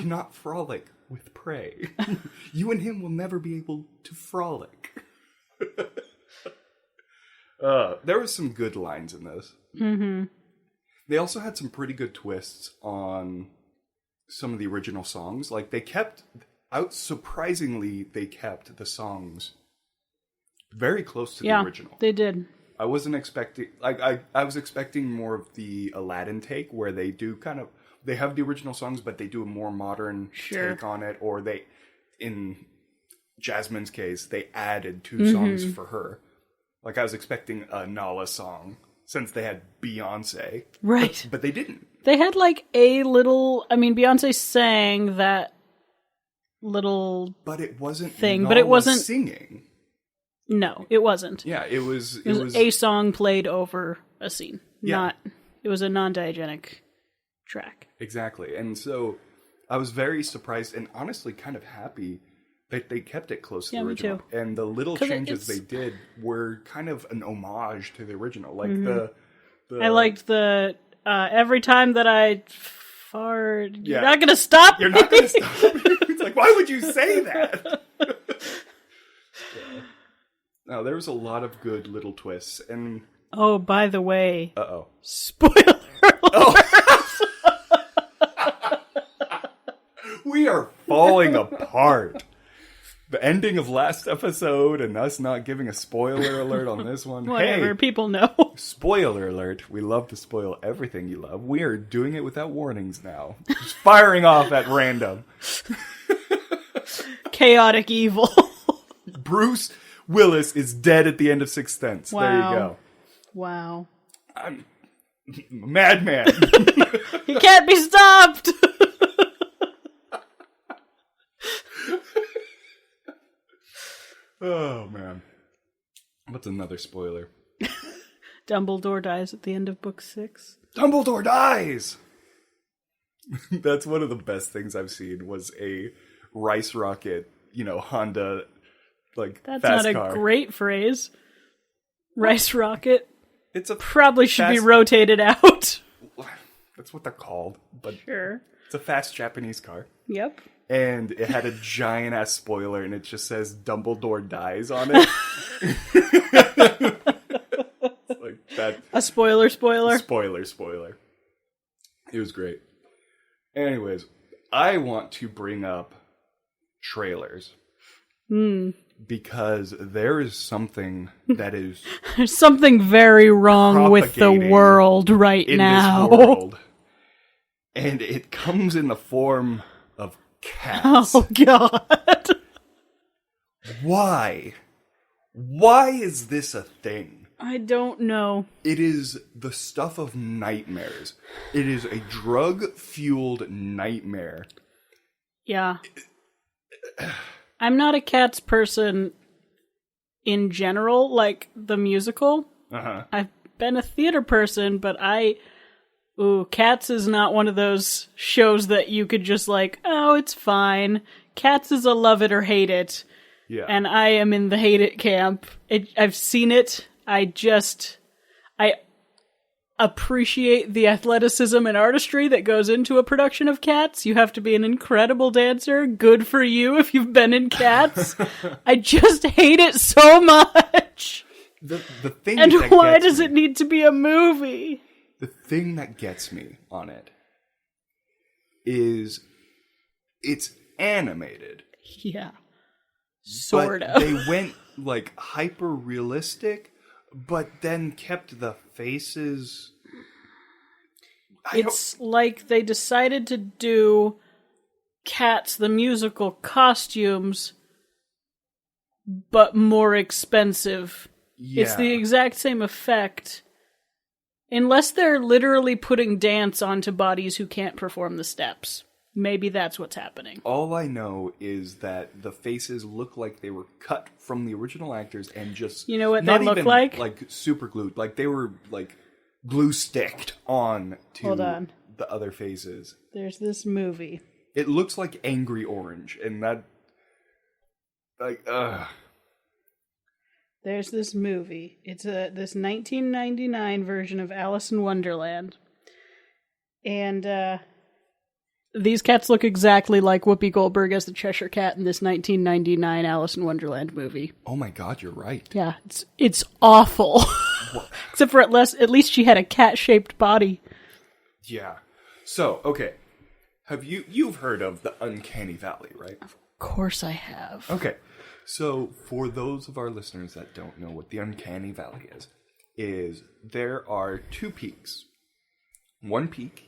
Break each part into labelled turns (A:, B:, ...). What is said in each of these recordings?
A: cannot frolic with prey. You and him will never be able to frolic. There were some good lines in this.
B: Mm-hmm.
A: They also had some pretty good twists on some of the original songs. Like, they kept the songs very close to the original.
B: They did.
A: I wasn't expecting, I was expecting more of the Aladdin take, where they do they have the original songs, but they do a more modern take on it, or in Jasmine's case, they added 2 songs for her. Like, I was expecting a Nala song, since they had Beyonce.
B: Right.
A: But they didn't.
B: They had a little, Beyonce sang that little
A: But it wasn't
B: thing,
A: Nala
B: but it wasn't
A: singing.
B: No, it wasn't.
A: Yeah, it was
B: a song played over a scene.
A: Yeah.
B: It was a non-diegetic track.
A: Exactly. And so I was very surprised and honestly kind of happy that they kept it close to the original.
B: Me too.
A: And the little changes they did were kind of an homage to the original. Like I
B: liked the every time that I fart, you're not going to stop
A: You're not going to stop me. It's like, why would you say that? No, there was a lot of good little twists. And
B: oh, by the way.
A: Uh-oh.
B: Spoiler alert.
A: We are falling apart. The ending of last episode and us not giving a spoiler alert on this one.
B: Whatever,
A: hey,
B: people know.
A: Spoiler alert. We love to spoil everything you love. We are doing it without warnings now. Just firing off at random.
B: Chaotic evil.
A: Bruce Willis is dead at the end of Sixth Sense.
B: Wow.
A: There you go.
B: Wow.
A: I'm a madman.
B: He can't be stopped.
A: Oh, man. What's another spoiler?
B: Dumbledore dies at the end of book 6.
A: Dumbledore dies! That's one of the best things I've seen was a Rice Rocket, Honda,
B: That's
A: fast
B: not
A: car.
B: a great phrase. Rice Rocket.
A: It's a
B: probably should be rotated out.
A: That's what they're called, but
B: sure.
A: It's a fast Japanese car.
B: Yep.
A: And it had a giant ass spoiler, and it just says Dumbledore dies on it. Like that.
B: A spoiler.
A: Spoiler. It was great. Anyways, I want to bring up trailers. Because there is something that is...
B: There's something very wrong with the world right now.
A: In this world. And it comes in the form of cats.
B: Oh, God.
A: Why? Why is this a thing?
B: I don't know.
A: It is the stuff of nightmares. It is a drug-fueled nightmare.
B: Yeah. I'm not a Cats person in general, like the musical.
A: Uh-huh.
B: I've been a theater person, but Cats is not one of those shows that you could just oh, it's fine. Cats is a love it or hate it.
A: Yeah.
B: And I am in the hate it camp. I've seen it. I appreciate the athleticism and artistry that goes into a production of Cats. You have to be an incredible dancer. Good for you if you've been in Cats. I just hate it so much.
A: The thing
B: and
A: that
B: why
A: gets
B: does
A: me,
B: it need to be a movie?
A: The thing that gets me on it is it's animated.
B: Yeah. Sort
A: of. They went hyper realistic, but then kept the faces.
B: It's like they decided to do Cats the musical costumes, but more expensive.
A: Yeah.
B: It's the exact same effect. Unless they're literally putting dance onto bodies who can't perform the steps. Maybe that's what's happening.
A: All I know is that the faces look like they were cut from the original actors and just...
B: You know what they look like?
A: Like super glued. Like they were glue sticked on to the other faces.
B: There's this movie.
A: It looks like Angry Orange, and that...
B: There's this movie. It's this 1999 version of Alice in Wonderland. And These cats look exactly like Whoopi Goldberg as the Cheshire Cat in this 1999 Alice in Wonderland movie.
A: Oh my god, you're right.
B: Yeah, it's awful. Except for at least she had a cat-shaped body.
A: Yeah. So, okay. You've heard of the Uncanny Valley, right?
B: Of course I have.
A: Okay. So, for those of our listeners that don't know what the Uncanny Valley is there are two peaks. One peak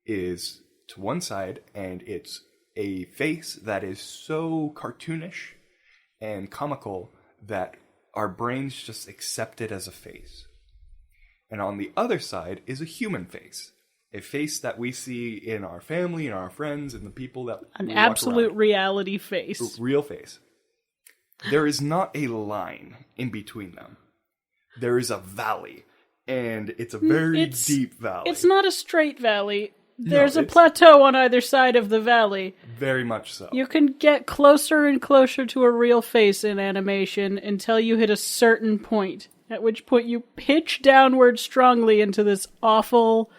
A: is to one side, and it's a face that is so cartoonish and comical that our brains just accept it as a face. And on the other side is a human face. A face that we see in our family, and our friends, and the people that
B: An absolute reality face.
A: Real face. There is not a line in between them. There is a valley, and it's a very deep valley.
B: It's not a straight valley. There's a plateau on either side of the valley.
A: Very much so.
B: You can get closer and closer to a real face in animation until you hit a certain point, at which point you pitch downward strongly into this awful,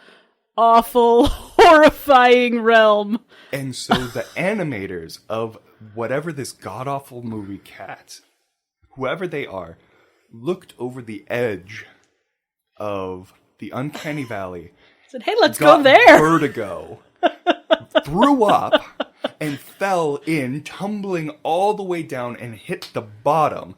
B: awful, horrifying realm.
A: And so the animators of whatever this god-awful movie Cats, whoever they are, looked over the edge of the Uncanny Valley,
B: said, hey, let's go there!
A: Vertigo, threw up, and fell in, tumbling all the way down and hit the bottom,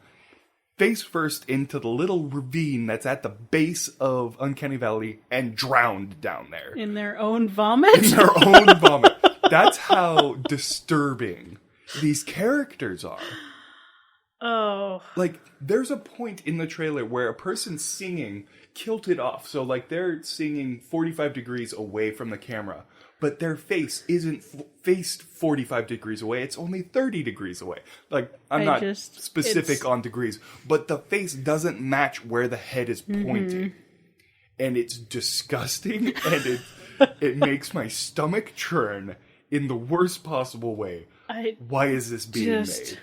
A: face first into the little ravine that's at the base of Uncanny Valley, and drowned down there.
B: In their own vomit?
A: In their own vomit. That's how disturbing these characters are.
B: Oh.
A: Like, there's a point in the trailer where a person's singing kilted off. So, like, they're singing 45 degrees away from the camera, but their face isn't faced 45 degrees away. It's only 30 degrees away. Like, I'm not specific on degrees, but the face doesn't match where the head is pointing. And it's disgusting, and it makes my stomach churn in the worst possible way. Why is this being made?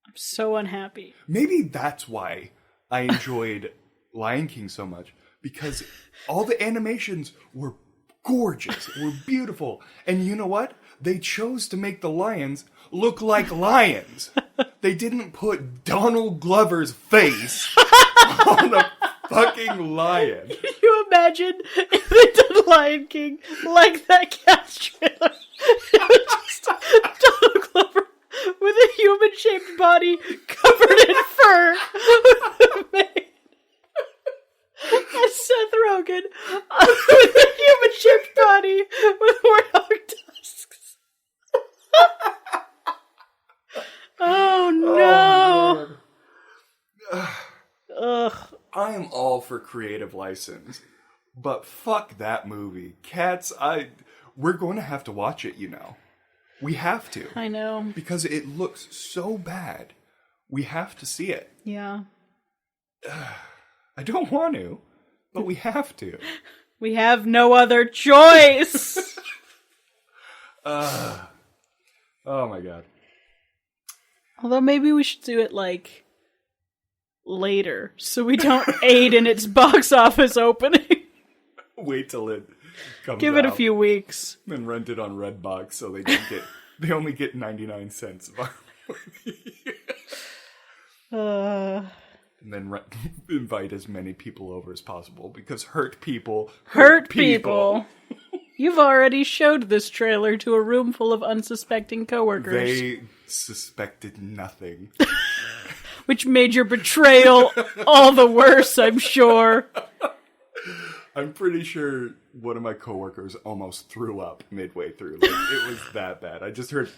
B: I'm so unhappy.
A: Maybe that's why I enjoyed Lion King so much, because all the animations were gorgeous, were beautiful. And you know what? They chose to make the lions look like lions. They didn't put Donald Glover's face on a fucking lion.
B: Can you imagine if they did Lion King like that Cats trailer? It was just Donald Glover with a human-shaped body covered in fur with a mane. And Seth Rogen with a human-shaped body with warthog tusks. Oh no! Ugh.
A: I am all for creative license, but fuck that movie. Cats, we're going to have to watch it, you know. We have to.
B: I know.
A: Because it looks so bad. We have to see it.
B: Yeah.
A: I don't want to, but we have to.
B: We have no other choice.
A: Oh my god.
B: Although maybe we should do it, like, later, so we don't aid in its box office opening.
A: Wait till it comes
B: Give it a few weeks.
A: And rent it on Redbox so they only get 99 cents of our movie. And then invite as many people over as possible, because hurt people hurt people.
B: You've already showed this trailer to a room full of unsuspecting coworkers.
A: They suspected nothing.
B: Which made your betrayal all the worse, I'm sure.
A: I'm pretty sure one of my coworkers almost threw up midway through. Like, it was that bad. I just heard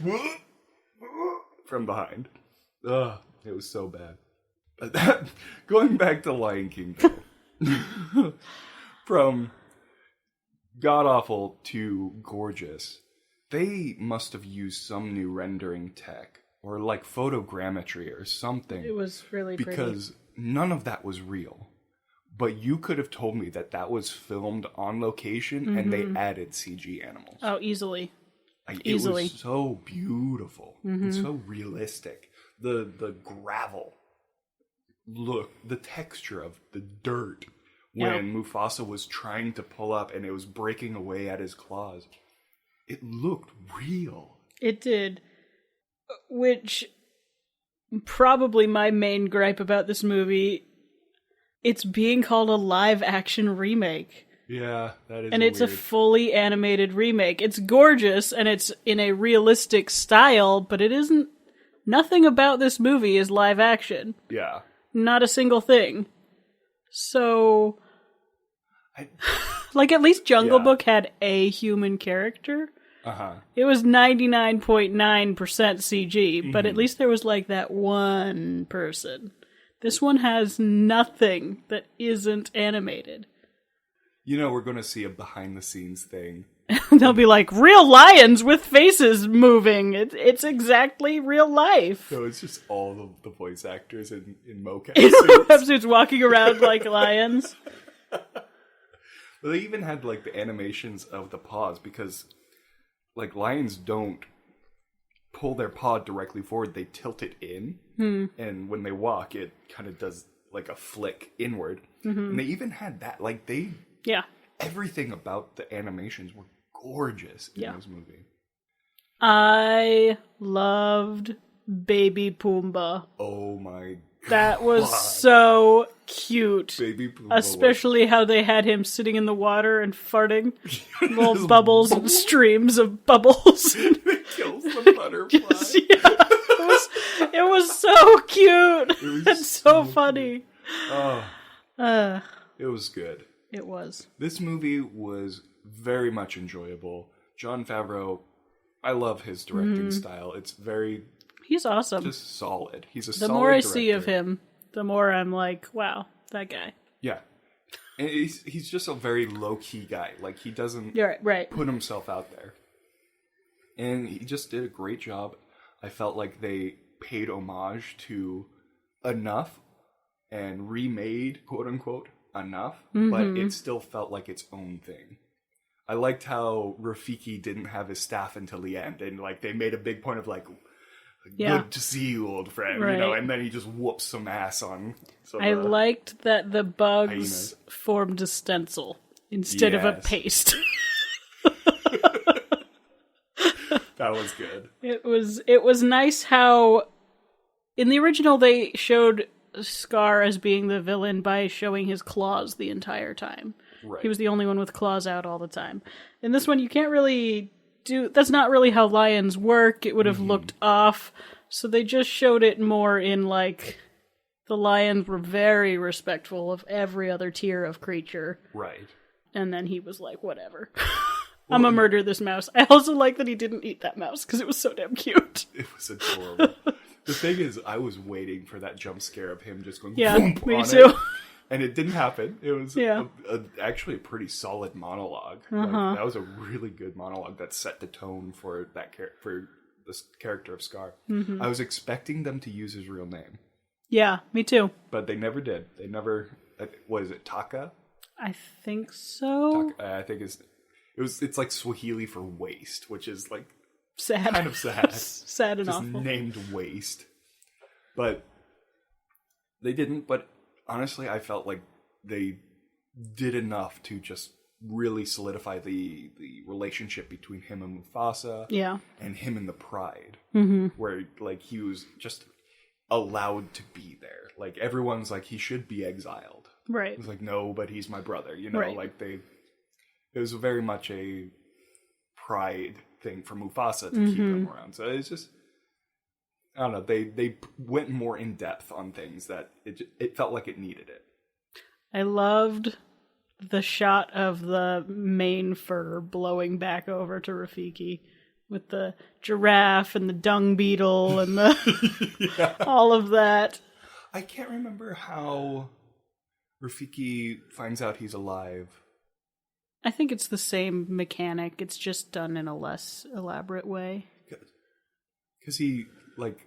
A: from behind. Ugh, it was so bad. But going back to Lion King, though, from god-awful to gorgeous, they must have used some new rendering tech, or like photogrammetry or something.
B: It was really pretty.
A: Because none of that was real. But you could have told me that was filmed on location and they added CG animals.
B: Oh, easily.
A: Easily. It was so beautiful and so realistic. The gravel look, the texture of the dirt when Mufasa was trying to pull up and it was breaking away at his claws. it looked real.
B: It did. Which, probably my main gripe about this movie, it's being called a live-action remake.
A: Yeah, that is
B: And it's
A: weird.
B: a fully animated remake. It's gorgeous, and it's in a realistic style, but it isn't... Nothing about this movie is live action.
A: Yeah.
B: Not a single thing. So... Like, at least Jungle Book had a human character.
A: Uh-huh.
B: It was 99.9% CG, but at least there was, like, that one person. This one has nothing that isn't animated.
A: You know, we're going to see a behind-the-scenes thing.
B: They'll be like, real lions with faces moving. It's exactly real life.
A: So it's just all the voice actors in mocap
B: In
A: suits.
B: mocap suits walking around like lions.
A: Well, they even had, like, the animations of the paws, because, like, lions don't pull their paw directly forward. They tilt it in, and when they walk, it kind of does, like, a flick inward. And they even had that, like,
B: Yeah.
A: everything about the animations were gorgeous in this movie.
B: I loved Baby Pumbaa.
A: Oh my god.
B: That was so cute.
A: Baby Pumbaa
B: Especially how they had him sitting in the water and farting. Little bubbles and streams of bubbles.
A: It kills the butterfly.
B: It was so cute.
A: It was
B: and so funny.
A: Oh, it was good.
B: It was.
A: This movie was very much enjoyable. Jon Favreau, I love his directing style. It's very
B: He's awesome.
A: just solid. He's a
B: The
A: solid
B: more I
A: director.
B: see of him, the more I'm like, wow, that guy.
A: Yeah. And he's just a very low-key guy. Like, he doesn't
B: You're right.
A: put himself out there. And he just did a great job. I felt like they paid homage to enough and remade, quote-unquote, enough, but it still felt like its own thing. I liked how Rafiki didn't have his staff until the end, and, like, they made a big point of, like, good to see you, old friend, you know,
B: Right.
A: and then he just whoops some ass on some,
B: I liked that the bugs
A: hyenas.
B: formed a stencil instead of a
A: Yes.
B: paste.
A: That was good.
B: It was nice how in the original they showed Scar as being the villain by showing his claws the entire time.
A: Right.
B: He was the only one with claws out all the time. In this one you can't really that's not really how lions work. It would have looked off. So they just showed it more in like the lions were very respectful of every other tier of creature.
A: Right.
B: And then he was like, whatever. I'm gonna murder this mouse. I also like that he didn't eat that mouse because it was so damn cute.
A: It was adorable. The thing is, I was waiting for that jump scare of him just going
B: Yeah,
A: boom
B: me
A: on
B: too.
A: it. And it didn't happen. It was actually a pretty solid monologue. Like, that was a really good monologue that set the tone for that for this character of Scar. I was expecting them to use his real name,
B: Yeah, me too.
A: but they never did. They never. What is it? Taka?
B: I think so.
A: I think it's like Swahili for waste, which is like
B: Sad.
A: kind of sad.
B: Sad and
A: Just
B: awful.
A: named waste. But they didn't. But honestly, I felt like they did enough to just really solidify the relationship between him and Mufasa.
B: Yeah.
A: And him and the Pride.
B: Mm-hmm.
A: Where, like, he was just allowed to be there. Like, everyone's like, he should be exiled.
B: Right.
A: It was like, no, but he's my brother. You know,
B: Right.
A: like, it was very much a Pride thing for Mufasa to keep him around. So it's just, I don't know, they went more in depth on things that it felt like it needed it.
B: I loved the shot of the mane fur blowing back over to Rafiki with the giraffe and the dung beetle and the all of that.
A: I can't remember how Rafiki finds out he's alive.
B: I think it's the same mechanic. It's just done in a less elaborate way.
A: Because he, like,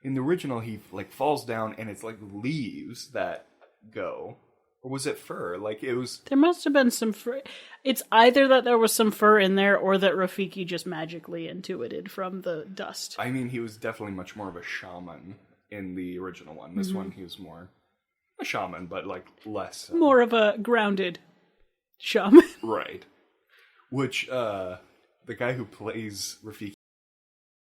A: in the original, he, like, falls down and it's, like, leaves that go. Or was it fur? Like, it was...
B: There must have been some fur. It's either that there was some fur in there or that Rafiki just magically intuited from the dust.
A: I mean, he was definitely much more of a shaman in the original one. This one, he was more a shaman, but, like, less...
B: More of a grounded shaman.
A: Right. Which, the guy who plays Rafiki